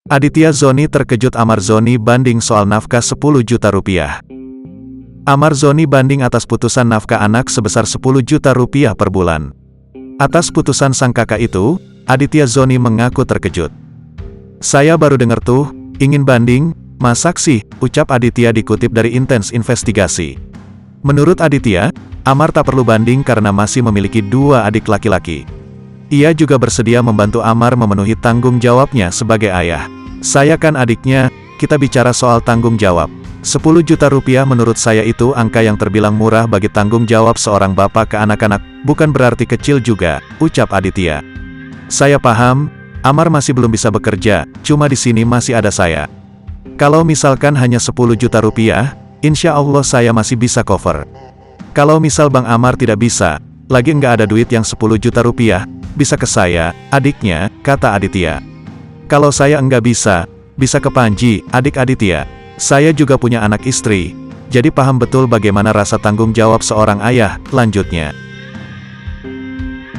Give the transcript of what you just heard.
Aditya Zoni terkejut. Amar Zoni banding soal nafkah 10 juta rupiah. Amar Zoni banding atas putusan nafkah anak sebesar 10 juta rupiah per bulan. Atas putusan sang kakak itu, Aditya Zoni mengaku terkejut. "Saya baru dengar tuh, ingin banding, masak sih," ucap Aditya dikutip dari Intens Investigasi. Menurut Aditya, Amar tak perlu banding karena masih memiliki 2 adik laki-laki. Ia juga bersedia membantu Amar memenuhi tanggung jawabnya sebagai ayah. "Saya kan adiknya, kita bicara soal tanggung jawab. 10 juta rupiah menurut saya itu angka yang terbilang murah bagi tanggung jawab seorang bapak ke anak-anak, bukan berarti kecil juga," ucap Aditya. "Saya paham, Amar masih belum bisa bekerja, cuma di sini masih ada saya. Kalau misalkan hanya 10 juta rupiah, insya Allah saya masih bisa cover. Kalau misal Bang Amar tidak bisa, lagi nggak ada duit yang 10 juta rupiah, bisa ke saya, adiknya," kata Aditya. "Kalau saya nggak bisa ke Panji, adik Aditya. Saya juga punya anak istri, jadi paham betul bagaimana rasa tanggung jawab seorang ayah," lanjutnya.